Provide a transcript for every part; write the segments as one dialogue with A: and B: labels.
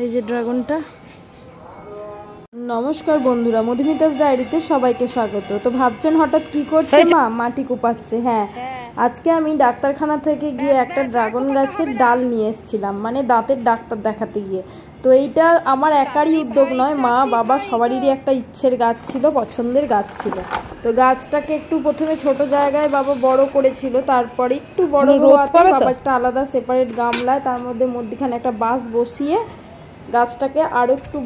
A: এই যে ড্রাগনটা। নমস্কার বন্ধুরা, মধুমিতাস ডায়েরিতে সবাইকে স্বাগত। তো ভাবছেন হঠাৎ কি করছে মা, মাটি কোপাচ্ছে। হ্যাঁ, আজকে আমি ডাক্তারখানা থেকে গিয়ে একটা ড্রাগন গাছের ডাল নিয়ে এসেছিলাম, মানে দাঁতের ডাক্তার দেখাতে গিয়ে। তো এইটা আমার একারই উদ্যোগ নয়, মা বাবা সবারই একটা ইচ্ছের গাছ ছিল, পছন্দের গাছ ছিল। তো গাছটাকে একটু প্রথমে ছোট জায়গায় বাবা বড় করেছিল, তারপরে একটু বড় বাবা একটা আলাদা সেপারেট গামলায়, তার মধ্যখানে একটা বাঁশ বসিয়ে গাছটাকে আরো একটু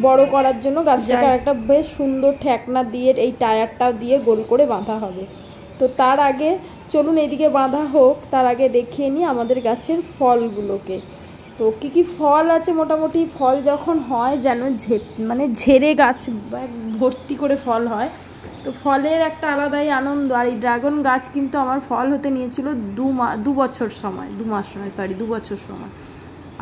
A: বড় করার জন্য গাছটাকে একটা বেশ সুন্দর ঠেকনা দিয়ে এই টায়ারটা দিয়ে গোল করে বাঁধা হবে। তো তার আগে চলুন এইদিকে বাঁধা হোক, তার আগে দেখিয়ে নিই আমাদের গাছের ফলগুলোকে। তো কী কী ফল আছে, মোটামুটি ফল যখন হয় যেন মানে ঝেড়ে গাছ ভর্তি করে ফল হয়, তো ফলের একটা আলাদাই আনন্দ। আর এই ড্রাগন গাছ কিন্তু আমার ফল হতে নিয়েছিল 2 বছর সময়, 2 বছর সময়।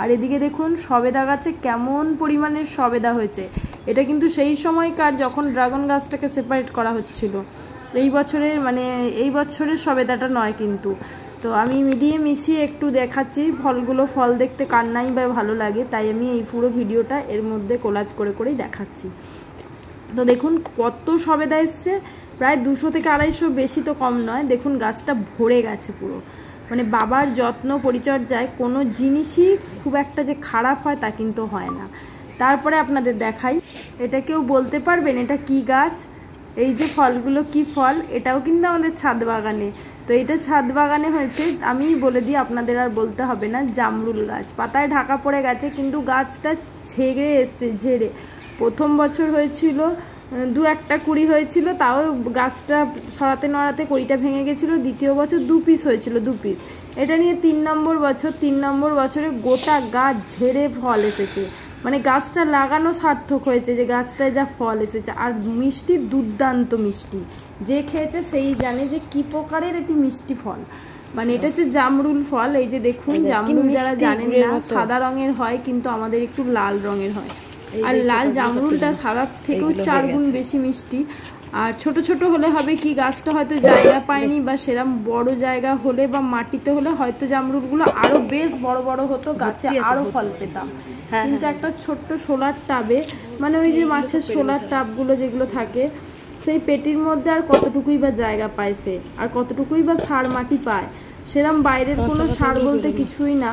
A: আর এদিকে দেখুন সবেদা গাছে কেমন পরিমাণের সবেদা হয়েছে। এটা কিন্তু সেই সময়কার যখন ড্রাগন গাছটাকে সেপারেট করা হচ্ছিল, এই বছরের সবেদাটা নয় কিন্তু। তো আমি মিলিয়ে মিশিয়ে একটু দেখাচ্ছি ফলগুলো, ফল দেখতে কার নাই বা ভালো লাগে, তাই আমি এই পুরো ভিডিওটা এর মধ্যে কোলাজ করেই দেখাচ্ছি। তো দেখুন কত সবেদা এসছে, প্রায় 200 থেকে 250, বেশি তো কম নয়। দেখুন গাছটা ভরে গেছে পুরো, মানে বাবার যত্ন পরিচর্যায় কোনো জিনিসই খুব একটা যে খারাপ হয় তা কিন্তু হয় না। তারপরে আপনাদের দেখাই, এটা কেউ বলতে পারবেন এটা কি গাছ? এই যে ফলগুলো কি ফল, এটাও কিন্তু আমাদের ছাদ বাগানে। তো এটা ছাদ বাগানে হয়েছে, আমি বলে দিই, আপনাদের আর বলতে হবে না। জামরুল গাছ, পাতায় ঢাকা পড়ে গেছে, কিন্তু গাছটা ছেড়ে এসছে, ঝেড়ে। প্রথম বছর হয়েছিল 2-1টা কুড়ি হয়েছিল, তাও গাছটা সরাতে নড়াতে কুড়িটা ভেঙে গেছিলো। দ্বিতীয় বছর 2 পিস হয়েছিল, 2 পিস। এটা নিয়ে 3 নম্বর বছরে গোটা গাছ ঝেড়ে ফল এসেছে, মানে গাছটা লাগানো সার্থক হয়েছে যে গাছটায় যা ফল এসেছে। আর মিষ্টি, দুর্দান্ত মিষ্টি, যে খেয়েছে সেই জানে যে কি প্রকারের এটি মিষ্টি ফল। মানে এটা হচ্ছে জামরুল ফল। এই যে দেখুন, জামরুল যারা জানেন না, সাদা রঙের হয়, কিন্তু আমাদের একটু লাল রঙের হয়। আর লাল জামরুলটা সাদার থেকেও 4 গুণ বেশি মিষ্টি। আর ছোট ছোট হলে হবে কি, গাছটা হয়তো জায়গা পায়নি, বা সেরকম বড় জায়গা হলে বা মাটিতে হলে হয়তো জামরুলগুলো আরো বেশ বড় বড় হতো, গাছে আরো ফল পেতাম। কিন্তু একটা ছোট্ট সোলার টাবে, মানে ওই যে মাছের সোলার টাবগুলো যেগুলো থাকে, সেই পেটির মধ্যে আর কতটুকুই বা জায়গা পাইছে, আর কতটুকুই বা সার মাটি পায়। সেরম বাইরের কোনো সার বলতে কিছুই না,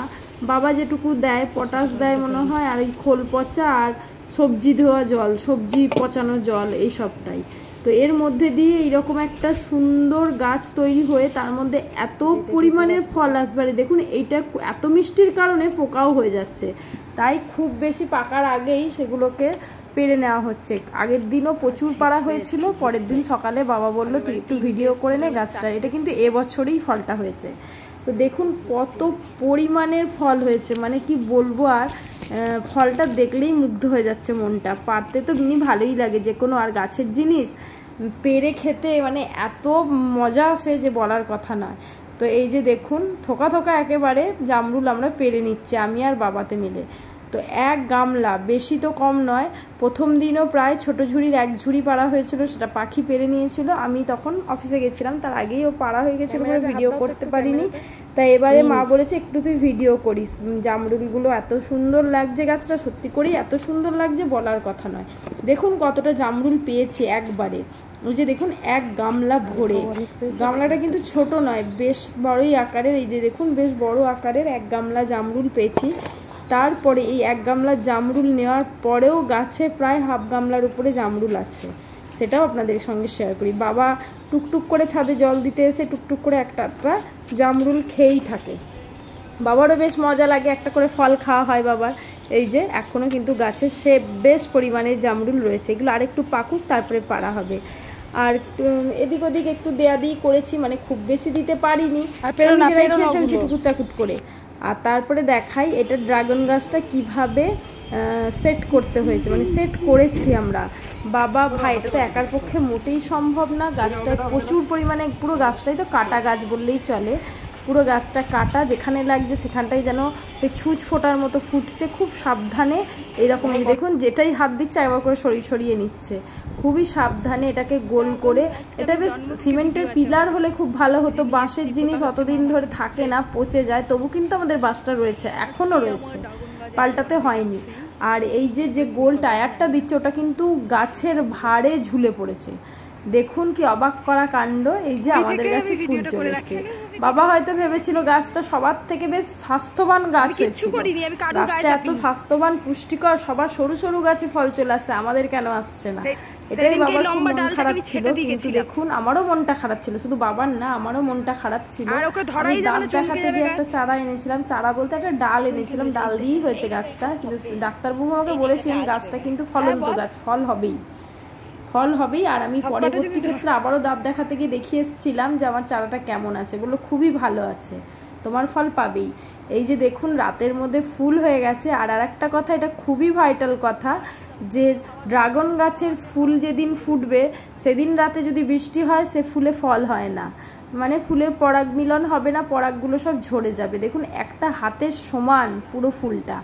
A: বাবা যেটুকু দেয় পটাশ দেয় মনে হয়, আর এই খোল পচা আর সবজি ধোয়া জল, সবজি পচানো জল, এই সবটাই। তো এর মধ্যে দিয়ে এইরকম একটা সুন্দর গাছ তৈরি হয়ে তার মধ্যে এত পরিমাণের ফল আসবারে। দেখুন এইটা এত মিষ্টির কারণে পোকাও হয়ে যাচ্ছে, তাই খুব বেশি পাকার আগেই সেগুলোকে পেরে নেওয়া হচ্ছে। আগের দিনও প্রচুর পাড়া হয়েছিল, পরের দিন সকালে বাবা বললো তুই একটু ভিডিও করে নে গাছটা। এটা কিন্তু এবছরেই ফলটা হয়েছে। তো দেখুন কত পরিমাণের ফল হয়েছে, মানে কি বলবো। আর ফলটা দেখলেই মুগ্ধ হয়ে যাচ্ছে মনটা। পারতে তো ভালোই লাগে যে কোনো, আর গাছের জিনিস পেরে খেতে মানে এত মজা আসে যে বলার কথা নয়। তো এই যে দেখুন থোকা থোকা একেবারে জামরুল আমরা পেরে নিচ্ছি, আমি আর বাবাতে মিলে। তো 1 গামলা, বেশি তো কম নয়। প্রথম দিনও প্রায় ছোট ঝুড়ির 1 ঝুড়ি পাড়া হয়েছিল, সেটা পাখি পেরে নিয়েছিল। আমি তখন অফিসে গেছিলাম, তার আগেই ও পাড়া হয়ে গেছিলো, ভিডিও করতে পারিনি। তাই এবারে মা বলেছে একটু তুই ভিডিও করিস। জামরুলগুলো এত সুন্দর লাগছে, গাছটা সত্যি করেই এত সুন্দর লাগছে বলার কথা নয়। দেখুন কতটা জামরুল পেয়েছি একবারে। ওই যে দেখুন 1 গামলা ভরে, গামলাটা কিন্তু ছোট নয়, বেশ বড়ই আকারের। এই যে দেখুন বেশ বড় আকারের 1 গামলা জামরুল পেয়েছি। তারপরে এই 1 গামলা জামরুল নেওয়ার পরেও গাছে প্রায় হাফ গামলার উপরে জামরুল আছে, সেটাও আপনাদের সঙ্গে শেয়ার করি। বাবা টুকটুক করে ছাদে জল দিতে এসে টুকটুক করে একটা জামরুল খেয়েই থাকে। বাবারও বেশ মজা লাগে, একটা করে ফল খাওয়া হয় বাবার। এই যে এখনও কিন্তু গাছে সে বেশ পরিমাণের জামরুল রয়েছে, এগুলো আরেকটু পাকুক তারপরে পাড়া হবে। আর এদিক ওদিক একটু দেয়া দিই করেছি, মানে খুব বেশি দিতে পারিনি, নিজেরাই খেয়ে ফেলছি টুকুট টাকুট করে। আর তারপরে দেখাই এটা ড্রাগন গাছটা কিভাবে সেট করতে হয়েছে, মানে সেট করেছি আমরা বাবা ভাই। এটা তো একার পক্ষে মোটেই সম্ভব না, গাছটায় প্রচুর পরিমাণে, পুরো গাছটাই তো কাটা গাছ বললেই চলে। পুরো গাছটা কাটা, যেখানে লাগছে সেখানটাই যেন সেই ছুঁচ ফোটার মতো ফুটছে, খুব সাবধানে। এইরকম এই দেখুন যেটাই হাত দিচ্ছে একবার করে সরিয়ে নিচ্ছে, খুবই সাবধানে এটাকে গোল করে। এটা বেশ সিমেন্টের পিলার হলে খুব ভালো হতো, বাঁশের জিনিস অতদিন ধরে থাকে না, পচে যায়। তবু কিন্তু আমাদের বাঁশটা রয়েছে, এখনও রয়েছে, পাল্টাতে হয়নি। আর এই যে গোল টায়ারটা দিচ্ছে ওটা কিন্তু গাছের ভারে ঝুলে পড়েছে। দেখুন কি অবাক করা কাণ্ড। এই যে আমাদের গাছে ফুল চলে এসছে। বাবা হয়তো ভেবেছিল গাছটা সবার থেকে বেশ স্বাস্থ্যবান গাছ হয়েছিল, গাছটা এত স্বাস্থ্যবান পুষ্টিকর, সবার সরু সরু গাছে ফল চলে আসছে, আমাদের কেন আসছে না। এটাই বাবার খুব মন খারাপ ছিল। কিন্তু দেখুন আমারও মনটা খারাপ ছিল, শুধু বাবার না, আমারও মনটা খারাপ ছিল। আমি দাঁত দেখাতে গিয়ে একটা চারা এনেছিলাম, চারা বলতে একটা ডাল এনেছিলাম, ডাল দিয়েই হয়েছে গাছটা। কিন্তু ডাক্তারবাবু আমাকে বলেছিলেন গাছটা কিন্তু ফলন্ত গাছ, ফল হবেই। আর আমি পরবর্তী ক্ষেত্রে আবারও দাঁত দেখাতে গিয়ে দেখিয়ে এসেছিলাম যে আমার চারাটা কেমন আছে, বললো খুবই ভালো আছে, তোমার ফল পাবেই। এই যে দেখুন রাতের মধ্যে ফুল হয়ে গেছে। আর একটা কথা, এটা খুবই ভাইটাল কথা, যে ড্রাগন গাছের ফুল যেদিন ফুটবে সেদিন রাতে যদি বৃষ্টি হয় সে ফুলে ফল হয় না, মানে ফুলের পরাগ মিলন হবে না, পরাগগুলো সব ঝরে যাবে। দেখুন একটা হাতের সমান পুরো ফুলটা।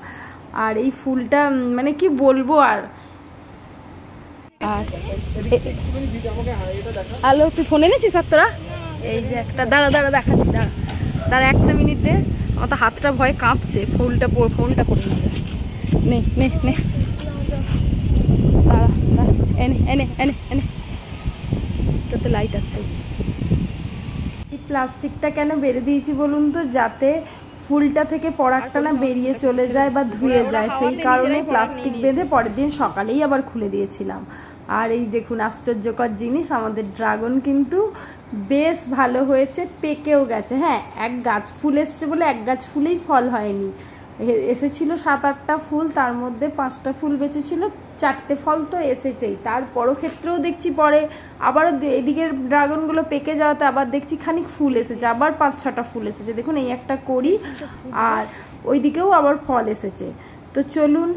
A: আর এই ফুলটা মানে কি বলবো আর আলো তুই ফোন এনেছিস আর তোরা? এই যে একটা দাঁড়া দেখাচ্ছি, দাঁড়া একটা মিনিটে। আমার তো হাতটা ভয় কাঁপছে, ফোনটা পড়ে নে দাঁড়া এনে এটাতে লাইট আছে। এই প্লাস্টিকটা কেন বেঁধে দিয়েছি বলুন তো, যাতে ফুলটা থেকে পরাগটা না বেরিয়ে চলে যায় বা ধুয়ে যায়, সেই কারণে প্লাস্টিক বেঁধে পরের দিন সকালেই আবার খুলে দিয়েছিলাম। আর এই দেখুন আশ্চর্যকর জিনিস, আমাদের ড্রাগন কিন্তু বেশ ভালো হয়েছে, পেকেও গেছে। হ্যাঁ, এক গাছ ফুল এসছে বলে এক গাছ ফুলেই ফল হয়নি, এসেছিল 7-8টা ফুল, তার মধ্যে 5টা ফুল বেঁচেছিল, 4টে ফল তো এসেছেই। তারপরও ক্ষেত্রেও দেখছি পরে আবারও এদিকের ড্রাগনগুলো পেকে যাওয়াতে আবার দেখছি খানিক ফুল এসেছে, আবার 5-6টা ফুল এসেছে। দেখুন এই একটা করি, আর ওই দিকেও আবার ফল এসেছে। তো চলুন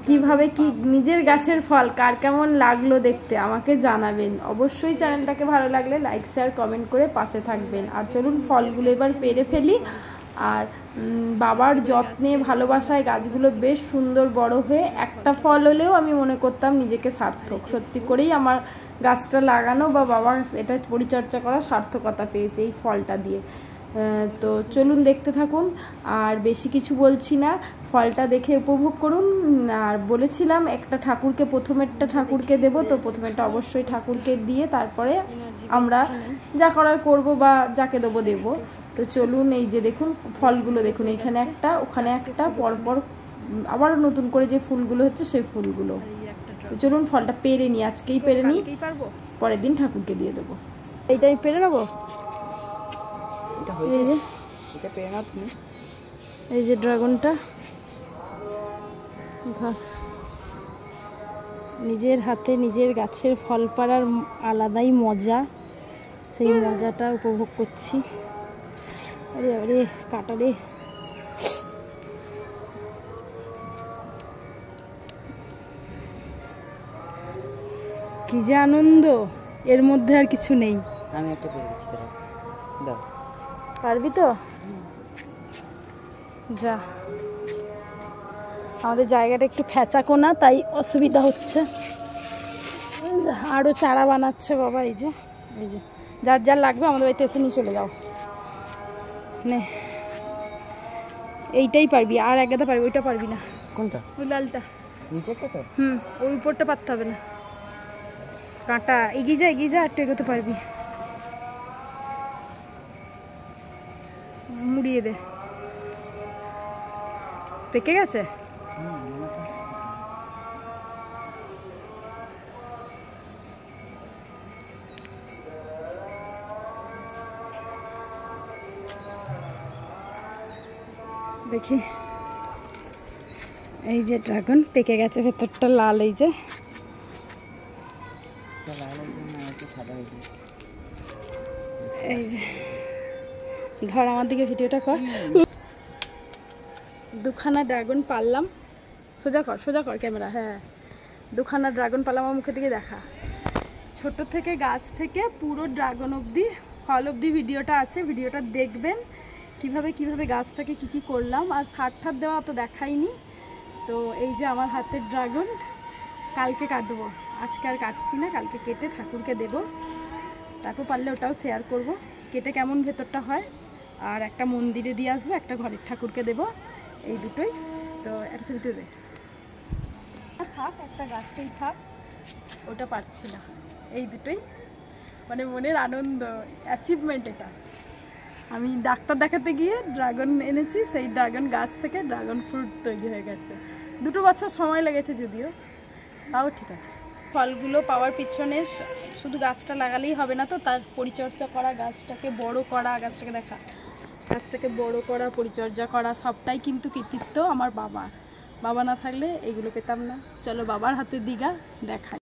A: কিভাবে কি নিজের গাছের ফল কার কেমন লাগলো দেখতে আমাকে জানাবেন। অবশ্যই চ্যানেলটাকে ভালো লাগলে লাইক শেয়ার কমেন্ট করে পাশে থাকবেন। আর চলুন ফলগুলো এবার পেড়ে ফেলি। আর বাবার যত্নে ভালোবাসায় গাছগুলো বেশ সুন্দর বড় হয়ে একটা ফল হলেও আমি মনে করতাম নিজেকে সার্থক। সত্যি করেই আমার গাছটা লাগানো বা বাবা এটা পরিচর্যা করা সার্থকতা পেয়েছে এই ফলটা দিয়ে। তো চলুন দেখতে থাকুন, আর বেশি কিছু বলছি না, ফলটা দেখে উপভোগ করুন। আর বলেছিলাম একটা ঠাকুরকে, প্রথমেরটা ঠাকুরকে দেব, তো প্রথমেরটা অবশ্যই ঠাকুরকে দিয়ে তারপরে আমরা যা করার করব বা যাকে দেবো দেব। তো চলুন এই যে দেখুন ফলগুলো দেখুন, এখানে একটা ওখানে একটা, পরপর আবার নতুন করে যে ফুলগুলো হচ্ছে সেই ফুলগুলো। তো চলুন ফলটা পেরে নিই, আজকেই পেরে নিই, পরের দিন ঠাকুরকে দিয়ে দেবো। এইটাই পেরে নেবো। এই যে ড্রাগনটা নিজের হাতে নিজের গাছের ফল পাড়ার আলাদাই মজা, সেই মজাটা উপভোগ করছি। আরে আরে কাটা রে, কি যে আনন্দ, এর মধ্যে আর কিছু নেই।
B: আমি একটা পেয়ে গেছি, দাও
A: পারবি তো? যা, আমাদের জায়গাটা একটু ফ্যাঁচা কোনা, তাই অসুবিধা হচ্ছে। আরও চারা বানাচ্ছে বাবা। এই যে যার যার লাগবে আমাদের বাড়িতে এসে নিয়ে চলে যাও। নে এইটাই পারবি, আর এক গাদা পারবি, ওইটা পারবি না।
B: কোনটা?
A: ওই লালটা
B: নিচেরটা তো?
A: ওই উপরটা পারতে হবে না, কাঁটা। এগিয়ে যা একটু এগোতে পারবি, মুড়িয়ে দে। পেকে গেছে? দেখি, এই যে ড্রাগন পেকে গেছে, ভেতরটা লাল। এই যে এই যে ধর আমার দিকে ভিডিওটা কর। দুখানা ড্রাগন পারলাম, সোজা কর ক্যামেরা। হ্যাঁ, দুখানা ড্রাগন পারলাম, আমার মুখের দিকে দেখা। ছোট থেকে গাছ থেকে পুরো ড্রাগন অবধি, ফল অবধি ভিডিওটা আছে, ভিডিওটা দেখবেন। কিভাবে গাছটাকে কি করলাম, আর সার ঠার দেওয়া তো দেখাইনি। তো এই যে আমার হাতের ড্রাগন, কালকে কাটবো, আজকে আর কাটছি না, কালকে কেটে ঠাকুরকে দেব। তারপর পারলে ওটাও শেয়ার করব কেটে কেমন ভেতরটা হয়। আর একটা মন্দিরে দিয়ে আসবো, একটা ঘরের ঠাকুরকে দেব, এই দুটোই। তো একটা ছবিতে দে থাক, একটা গাছেই থাক, ওটা পারছি না। এই দুটোই মানে মনের আনন্দ, অ্যাচিভমেন্ট এটা। আমি ডাক্তার দেখাতে গিয়ে ড্রাগন এনেছি, সেই ড্রাগন গাছ থেকে ড্রাগন ফ্রুট তৈরি হয়ে গেছে। 2 বছর সময় লেগেছে যদিও, তাও ঠিক আছে। ফলগুলো পাওয়ার পিছনে শুধু গাছটা লাগালেই হবে না, তো তার পরিচর্যা করা, গাছটাকে বড় করা, গাছটাকে বড় করা, পরিচর্যা করা, সবটাই কিন্তু কৃতিত্ব আমার বাবার। বাবা না থাকলে এগুলো পেতাম না। চলো বাবার হাতে দিঘা দেখাই।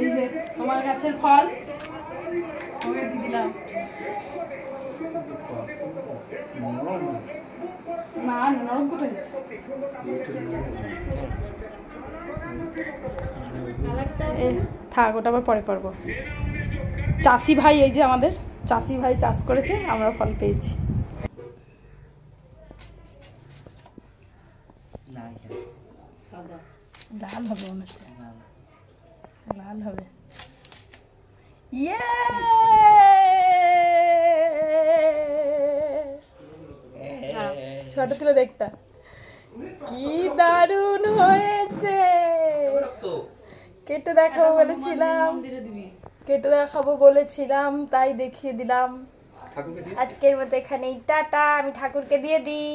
A: এই যে তোমার গাছের ফল ওকে দিয়ে দিলাম। না নরম কোথায় যাচ্ছে? থাক, ওটা আবার পরে পারবো। চাষি ভাই, এই যে আমাদের চাষি ভাই চাষ করেছে, আমরা ফল পেয়েছি। লাল হবে মনে হচ্ছে, লাল হবে। ছোট তুলে দেখটা, কি দারুণ হয়েছে। কেটে দেখাবো বলেছিলাম, তাই দেখিয়ে দিলাম। আজকের মতো এখানেই টাটা। আমি ঠাকুরকে দিয়ে দিই।